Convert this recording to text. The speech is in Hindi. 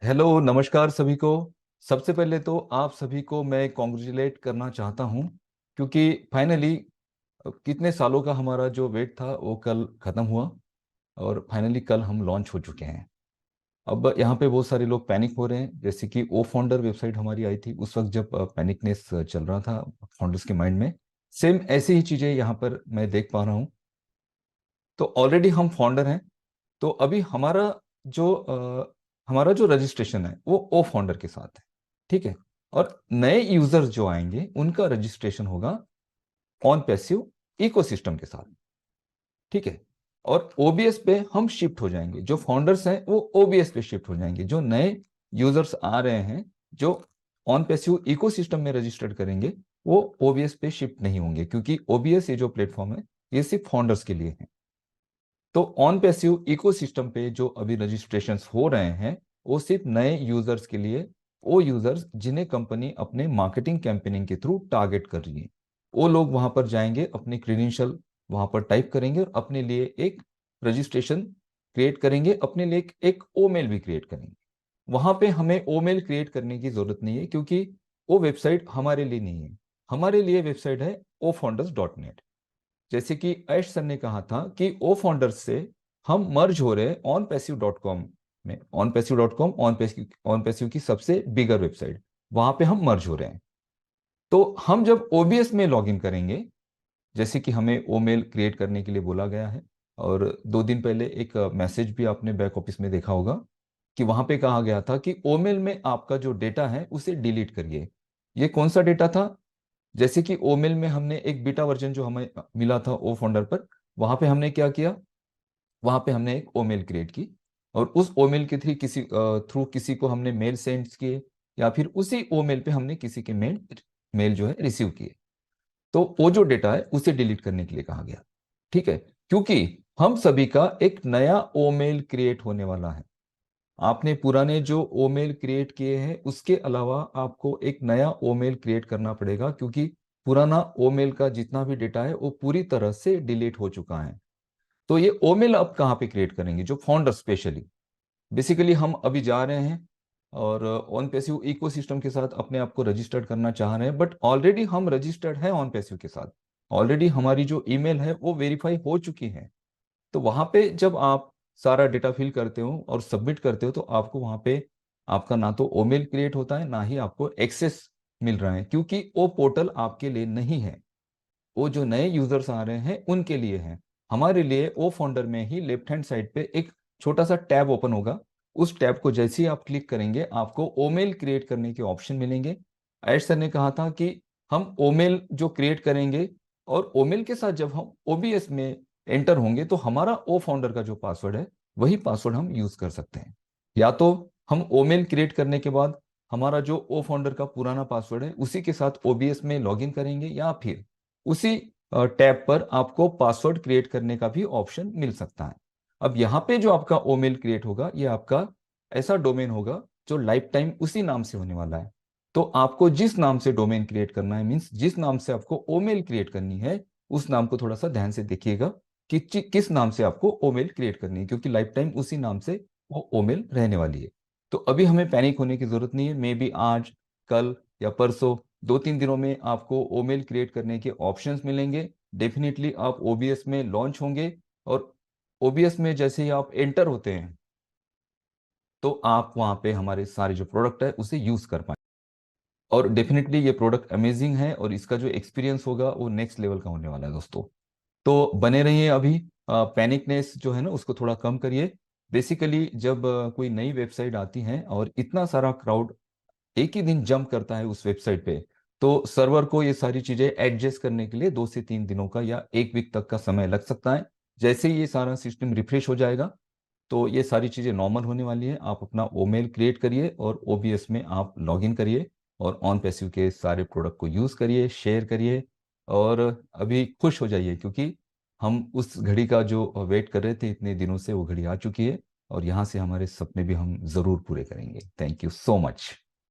हेलो, नमस्कार सभी को। सबसे पहले तो आप सभी को मैं कॉन्ग्रेचुलेट करना चाहता हूं, क्योंकि फाइनली कितने सालों का हमारा जो वेट था वो कल ख़त्म हुआ और फाइनली कल हम लॉन्च हो चुके हैं। अब यहाँ पे बहुत सारे लोग पैनिक हो रहे हैं, जैसे कि ओ फाउंडर वेबसाइट हमारी आई थी उस वक्त जब पैनिकनेस चल रहा था फाउंडर्स के माइंड में। सेम ऐसी ही चीज़ें यहाँ पर मैं देख पा रहा हूँ। तो ऑलरेडी हम फाउंडर हैं। तो अभी हमारा जो रजिस्ट्रेशन है वो ओ फाउंडर के साथ है। ठीक है। और नए यूजर्स जो आएंगे उनका रजिस्ट्रेशन होगा ऑन पैसिव इकोसिस्टम के साथ। ठीक है। और ओबीएस पे हम शिफ्ट हो जाएंगे, जो फाउंडर्स हैं वो ओबीएस पे शिफ्ट हो जाएंगे, जो नए यूजर्स आ रहे हैं जो ऑन पैसिव इकोसिस्टम में रजिस्टर्ड करेंगे वो ओबीएस पे शिफ्ट नहीं होंगे, क्योंकि ओबीएस ये जो प्लेटफॉर्म है ये सिर्फ फाउंडर्स के लिए है। तो ऑन पैसिव इकोसिस्टम पे जो अभी रजिस्ट्रेशंस हो रहे हैं वो सिर्फ नए यूजर्स के लिए, वो यूजर्स जिन्हें कंपनी अपने मार्केटिंग कैंपेनिंग के थ्रू टारगेट कर रही है, वो लोग वहां पर जाएंगे, अपने क्रेडेंशियल वहां पर टाइप करेंगे और अपने लिए एक रजिस्ट्रेशन क्रिएट करेंगे, अपने लिए एक ओमेल भी क्रिएट करेंगे। वहां पे हमें ओमेल क्रिएट करने की जरूरत नहीं है, क्योंकि वो वेबसाइट हमारे लिए नहीं है। हमारे लिए वेबसाइट है ofounders.net। जैसे कि ऐश सर ने कहा था कि ओ फाउंडर्स से हम मर्ज हो रहे हैं ऑन पैसिव डॉट कॉम में। On passive dot com on passive की सबसे बिगर वेबसाइट, वहां पे हम मर्ज हो रहे हैं। तो हम जब ओबीएस में लॉग इन करेंगे, जैसे कि हमें ओ मेल क्रिएट करने के लिए बोला गया है, और 2 दिन पहले एक मैसेज भी आपने बैक ऑफिस में देखा होगा कि वहां पे कहा गया था कि ओमेल में आपका जो डेटा है उसे डिलीट करिए। ये कौन सा डेटा था? जैसे कि ओमेल में हमने एक बीटा वर्जन जो हमें मिला था ओ फाउंडर पर, वहां पे हमने क्या किया, वहां पे हमने एक ओमेल क्रिएट की और उस ओमेल के थ्रू किसी को हमने मेल सेंड किए, या फिर उसी ओमेल पे हमने किसी के मेल मेल जो है रिसीव किए। तो वो जो डेटा है उसे डिलीट करने के लिए कहा गया। ठीक है। क्योंकि हम सभी का एक नया ओमेल क्रिएट होने वाला है। आपने पुराने जो ओमेल क्रिएट किए हैं उसके अलावा आपको एक नया ओमेल क्रिएट करना पड़ेगा, क्योंकि पुराना ओमेल का जितना भी डेटा है वो पूरी तरह से डिलीट हो चुका है। तो ये ओमेल अब कहाँ पे क्रिएट करेंगे? जो फाउंडर स्पेशली, बेसिकली हम अभी जा रहे हैं और ऑन पैसिव इकोसिस्टम के साथ अपने आप को रजिस्टर्ड करना चाह रहे हैं, बट ऑलरेडी हम रजिस्टर्ड है ऑन पैसिव के साथ। ऑलरेडी हमारी जो ईमेल है वो वेरीफाई हो चुकी है। तो वहां पे जब आप सारा डेटा फिल करते हो और सबमिट करते हो तो आपको वहां पे आपका ना तो ओमेल क्रिएट होता है ना ही आपको एक्सेस मिल रहा है, क्योंकि वो पोर्टल आपके लिए नहीं है। वो जो नए यूजर्स आ रहे हैं उनके लिए है। हमारे लिए ओ फाउंडर में ही लेफ्ट हैंड साइड पे एक छोटा सा टैब ओपन होगा। उस टैब को जैसे ही आप क्लिक करेंगे आपको ओमेल क्रिएट करने के ऑप्शन मिलेंगे। ऐश सर ने कहा था कि हम ओमेल जो क्रिएट करेंगे और ओमेल के साथ जब हम ओबीएस में एंटर होंगे तो हमारा ओ फाउंडर का जो पासवर्ड है वही पासवर्ड हम यूज कर सकते हैं। या तो हम ओमेल क्रिएट करने के बाद हमारा जो ओ फाउंडर का पुराना पासवर्ड है उसी के साथ ओबीएस में लॉगिन करेंगे, या फिर उसी टैब पर आपको पासवर्ड क्रिएट करने का भी ऑप्शन मिल सकता है। अब यहाँ पे जो आपका ओमेल क्रिएट होगा ये आपका ऐसा डोमेन होगा जो लाइफ टाइम उसी नाम से होने वाला है। तो आपको जिस नाम से डोमेन क्रिएट करना है, मीन्स जिस नाम से आपको ओमेल क्रिएट करनी है, उस नाम को थोड़ा सा ध्यान से देखिएगा कि किस नाम से आपको ओमेल क्रिएट करनी है, क्योंकि लाइफ टाइम उसी नाम से वो ओमेल रहने वाली है। तो अभी हमें पैनिक होने की जरूरत नहीं है। मे बी आज, कल या परसों, 2-3 दिनों में आपको ओमेल क्रिएट करने के ऑप्शंस मिलेंगे। डेफिनेटली आप ओबीएस में लॉन्च होंगे, और ओबीएस में जैसे ही आप एंटर होते हैं तो आप वहां पे हमारे सारे जो प्रोडक्ट है उसे यूज कर पाएंगे। और डेफिनेटली ये प्रोडक्ट अमेजिंग है और इसका जो एक्सपीरियंस होगा वो नेक्स्ट लेवल का होने वाला है दोस्तों। तो बने रहिए। अभी पैनिकनेस जो है ना उसको थोड़ा कम करिए। बेसिकली जब कोई नई वेबसाइट आती है और इतना सारा क्राउड एक ही दिन जंप करता है उस वेबसाइट पे, तो सर्वर को ये सारी चीजें एडजस्ट करने के लिए 2 से 3 दिनों का या एक वीक तक का समय लग सकता है। जैसे ही ये सारा सिस्टम रिफ्रेश हो जाएगा तो ये सारी चीजें नॉर्मल होने वाली है। आप अपना ओमेल क्रिएट करिए और ओबीएस में आप लॉग इन करिए और ऑन पैसिव के सारे प्रोडक्ट को यूज करिए, शेयर करिए, और अभी खुश हो जाइए, क्योंकि हम उस घड़ी का जो वेट कर रहे थे इतने दिनों से वो घड़ी आ चुकी है, और यहाँ से हमारे सपने भी हम जरूर पूरे करेंगे। Thank you so much.